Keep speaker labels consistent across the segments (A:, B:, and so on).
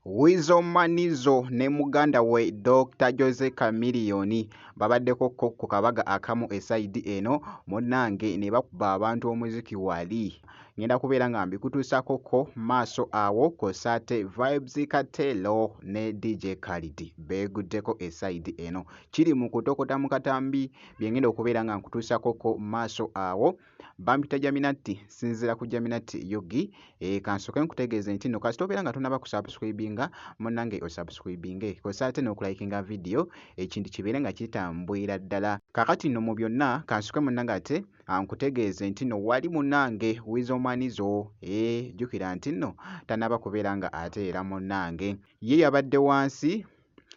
A: Wizo Manizo ne muganda we Dr. Jose Chameleone babaddeko ku kabaga akamu esaidi eno munnange ne bakuba abantu omuziki wali. Ngenda kubeera nga mbikutuusako ko maaso awo Kosate Vibes Katelo ne DJ Khalid beeguddeko esaidi eno. Kiri mu kutokota mu katambi bye ngenda okubeera nga nkutuusako ko maaso awo. Bampita Jaminati sinzira ku Jaminati Yogi kansoke nkutegeeze nti no kasita obeera nga tonaba kusubscribinga munnange osubscribinge Kosate n'okulayikinga video ekintu kibeere nga kitambwira ddala. Kakati nno mu byonna kansoke munnange ate nkutegeeze nti no wali munnange Wizo Manizo jjukira nti nno tanaba kubeera nga ateera munnange ye yabadde wansi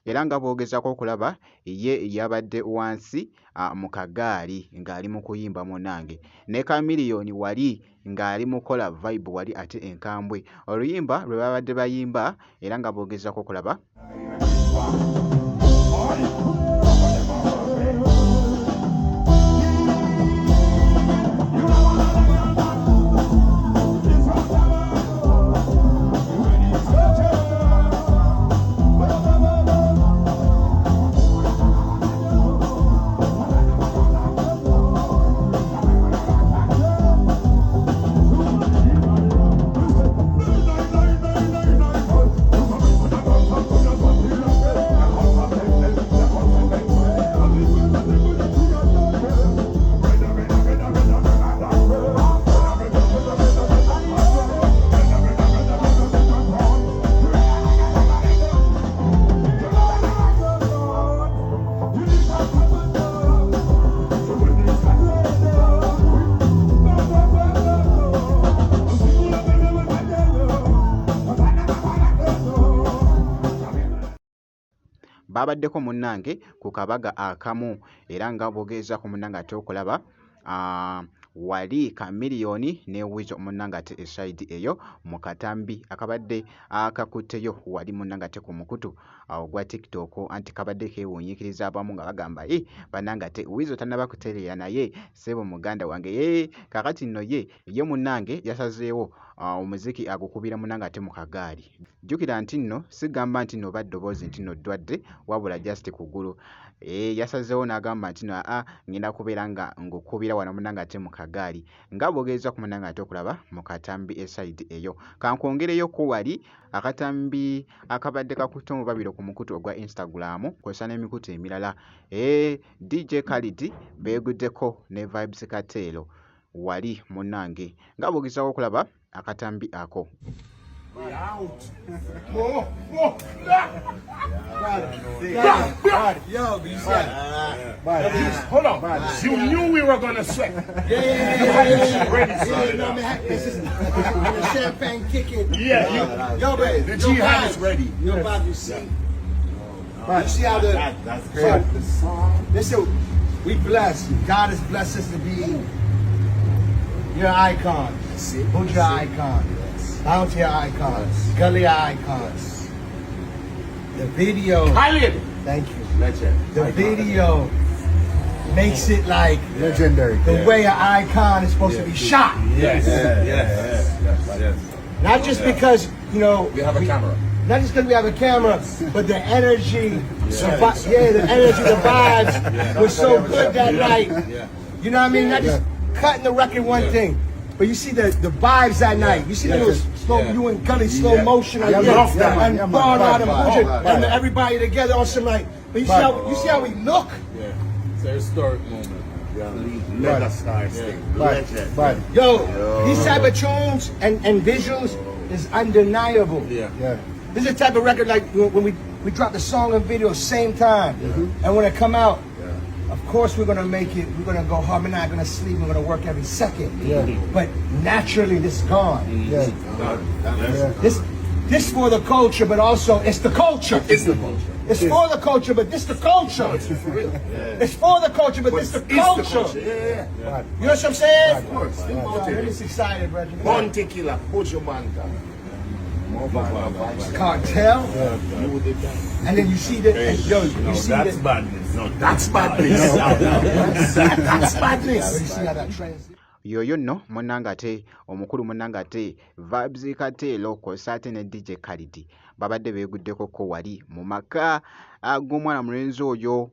A: era nga boogezako okulaba ye yabadde wansi mu kagaali ng'ali mu kuyimba munnange ne Chameleone wali ng'ali mukola vibe wali ate enkambwe oluyimba lwe babadde bayimba era nga boogezako okulaba babaddeko munnange ku kabaga akamu era nga bogeeza ku munnange ate okulaba wali Chameleone ne Wizo munnange ate esaidi eyo mu katambi akabadde akakutteyo wali munnange ate ku mukutu ogwa TikTok anti kabadde keewuunyikiriza abamu nga bagamba bannange ate Wizo tannaba kutereera naye sebo muganda wange kakati nno ye munnange yasazeewo omuziki agukubira munnange ate mu kagaali. Jjukira nti nno sigamba nti nno baddoboozi nti nno ddwadde wabula just kugulu yasazeewo n'agamba nti no ngenda kubeera nga ngukubira wano munnange ate mu kagaali nga bogeeza ku munnange ate okulaba mu katambi esaidi eyo. Kankwongereyo ko wali akatambi akabadde kakutte omubabiro ku mukutu ogwa Instagram kw'ossa n'emikutu emirala DJ Khalid beeguddeko ne Vibes Katelo wali munnange nga bogeezako okulaba akatambi ako.
B: Hold on. You knew we were gonna sweat.
C: Champagne kicking.
B: Yo, baby. The jihad is ready.
C: Your body, you see. You see how that's great. Listen, we blessed. God has blessed us to be your icon. Who's your icon? Bounty icons. Gully icons. The video. Thank you.
B: Legend.
C: The video makes it like
D: legendary.
C: The way an icon is supposed to be shot.
B: Yes.
C: Not just because, you know,
B: we have a camera.
C: Not just because we have a camera, but the energy, the energy, the vibes was so good that night. You know what I mean? Not just cutting the record one thing, but you see the vibes that night. You see the little slow, you and Gully slow motion, and Barnard and Buja, and everybody together on some like. But you see how we look.
B: Yeah, it's a historic moment.
C: Yo, these type of tunes and visuals is undeniable. This is the type of record like when we drop the song and video same time, and when it come out, of course we're gonna make it. We're gonna go hard. We're not gonna sleep. We're gonna work every second. But naturally, this gone. This for the culture, but also it's the culture.
B: It's the culture.
C: It's for the culture, but this the culture. It's for the culture, but this the culture. You know what I'm saying?
B: Of course.
C: I'm just excited, brother.
B: One tequila, Buju Manta.
C: Cartel, and then you see the
B: that's badness. No, that's badness. That's badness.
C: You see how that trends.
A: yoyo nno munnanga ate omukulu munnanga ate Vibes Katelo kw'ossa ate ne DJ Khalid babadde beeguddekoko wali mu maka g'omwana mulenzi oyo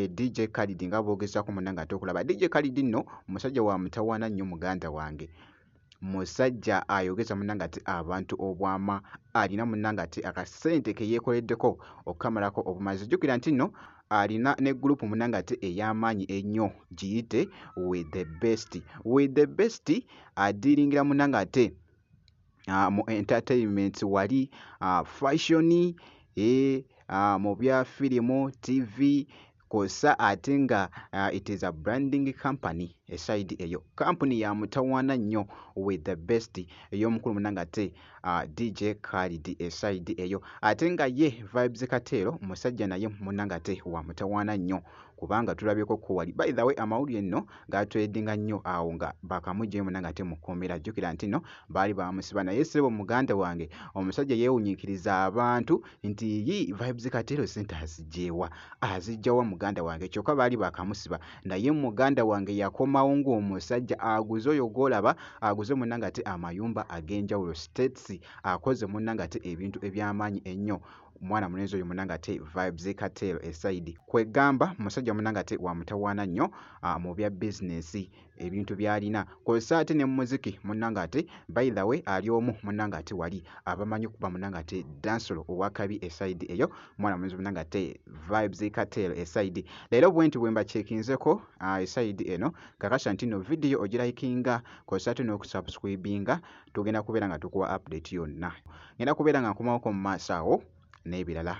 A: DJ Khalid nga boogezako munnanga ate okulaba DJ Khalid nno musajja wa mutawaana nnyo muganda wange, musajja ayogeza munnanga ate abantu obwama, alina munnanga ate akasente ke yeekoleddeko okukamalako obumazi. Jjukira nti nno alina ne gurupu munnanga ate ey'amaanyi ennyo giyite With the Best. With the Best adiringira munnanga ate mu entertainment wali fashion mu bya firimu TV kw'ossa ate nga it is a branding company eside eyo, kampuni ya mutawaana nnyo With the Best ey'omukulu munnanga ate DJ Khalid eside eyo, ate nga ye Vibes Katelo musajja naye munnanga ate wa mutawaana nnyo kubanga tulabyeko ko wali. By the way amawulire nno gatwedinga nnyo awo nga bakamujjayo munnanga ate mu kkomera. Jjukira nti nno baali bamusiba naye sebo muganda wange omusajja yeewunyiikiriza abantu nti yi Vibes Katelo sente azijjawa muganda wange, kyokka baali bakamusiba naye muganda wange yakomawo ng'omusajja aguze oyo gw'olaba aguze munnanga ate amayumba ag'enjawulo states, akoze munnanga ate ebintu eby'amaanyi ennyo mwana mulenzi oyo munnanga ate Vibes Katelo eside kwegamba musajja munnanga ate wa mutawaana nnyo mu bya bizinesi ebintu by'alina kw'ossa ate ne muziki munnanga ate by the way ali omu munnanga ate wali abamanyi okuba munnanga ate dansolo owakabi eside eyo mwana mulenzi munnanga ate Vibes Katelo eside. Leero bwe nti bwe mbacekinzeko eside eno kakasa nti no video ogirayikinga kw'ossa ate n'okusubscribinga tugenda kubeera nga tukuwa update yonna, ngenda kubeera nga nkomawoko mu maaso awo n'ebirala.